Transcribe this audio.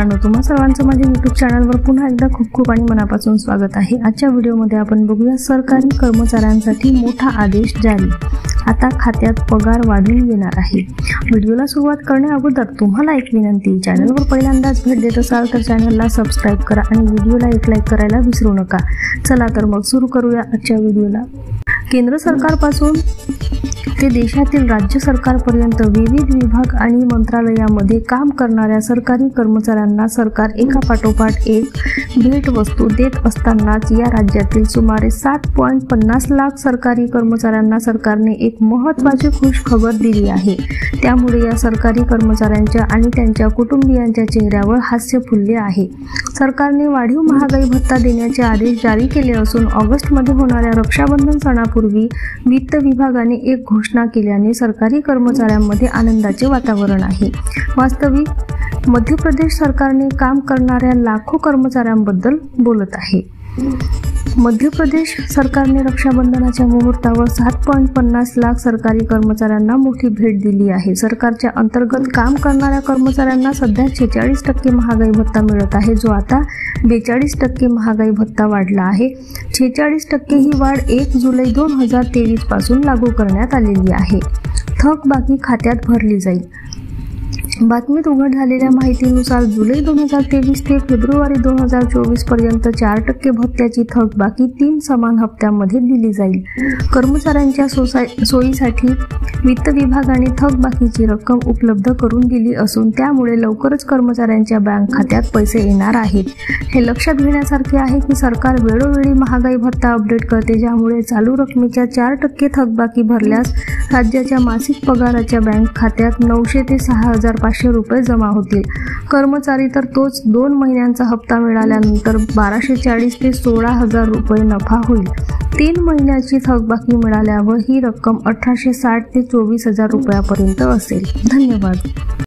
मित्रांनो, तुम्हा सर्वांचं माझ्या YouTube चॅनलवर पुन्हा एकदा खूप खूप आणि मनापासून स्वागत आहे। आजच्या व्हिडिओमध्ये आपण बघूया सरकारी कर्मचाऱ्यांसाठी मोठा आदेश जारी। आता खात्यात पगार वाढून येणार आहे। व्हिडिओला सुरुवात करण्या अगोदर तुम्हाला एक विनंती, चॅनलवर पहिल्यांदाच भेट देत असाल तर चॅनलला सबस्क्राइब करा आणि व्हिडिओला एक लाईक करायला विसरू नका। चला तर मग सुरू करूया आजच्या व्हिडिओला। केंद्र सरकारपासून ते देशातील राज्य सरकारपर्यंत विविध विभाग आणि मंत्रालयामध्ये काम करणाऱ्या सरकारी कर्मचाऱ्यांना सरकार एकापाठोपाठ एक भेटवस्तू देत असतानाच या राज्यातील सुमारे 7.50 लाख सरकारी कर्मचाऱ्यांना सरकारने एक महत्त्वाची खुश खबर दिली आहे। त्यामुळे या सरकारी कर्मचाऱ्यांच्या आणि त्यांच्या कुटुंबियांच्या चेहऱ्यावर हास्य फुलले आहे। सरकारने वाढीव महागाई भत्ता देण्याचे आदेश जारी केले असून ऑगस्टमध्ये होणाऱ्या रक्षाबंधन सणापूर्वी वित्त विभागाने एक घोषणा केल्याने सरकारी कर्मचाऱ्यांमध्ये आनंदाचे वातावरण आहे। वास्तविक मध्य प्रदेश सरकारने काम करणाऱ्या लाखो कर्मचाऱ्यांबद्दल बोलत आहे। मध्य प्रदेश सरकारने रक्षाबंधनाच्या मुहूर्तावर 7.50 लाख सरकारी कर्मचाऱ्यांना मोठी भेट दिली आहे। सरकारच्या अंतर्गत काम करणाऱ्या कर्मचाऱ्यांना सध्या 46% महागाई भत्ता मिळत आहे, जो आता 42% महागाई भत्ता वाढला आहे। 46% ही वाढ 1 जुलै 2023 पासून लागू करण्यात आलेली आहे। थकबाकी खात्यात भरली जाईल। बातमीत उघड झालेल्या माहितीनुसार जुलै 2023 ते फेब्रुवारी 2024 पर्यंत 4% भत्त्याची थकबाकी 3 समान हप्त्यांमध्ये दिली जाईल। कर्मचाऱ्यांच्या सोयीसाठी वित्त विभागाने थकबाकीची रक्कम उपलब्ध करून दिली असून त्यामुळे लवकरच कर्मचाऱ्यांच्या बँक खात्यात पैसे येणार आहेत। हे लक्षात घेण्यासारखे आहे की सरकार वेळोवेळी महागाई भत्ता अपडेट करते, ज्यामुळे चालू रकमेच्या 4% थकबाकी भरल्यास राज्याच्या मासिक पगाराच्या बँक खात्यात 900 ते 6500 रुपये जमा होतील। कर्मचारी तर तोच 2 महिन्यांचा हप्ता मिळाल्यानंतर 1240 ते 16000 रुपये नफा होईल। 3 महिन्याची थकबाकी मिळाल्यावर ही रक्कम 1860 ते 24000 रुपयापर्यंत असेल। धन्यवाद।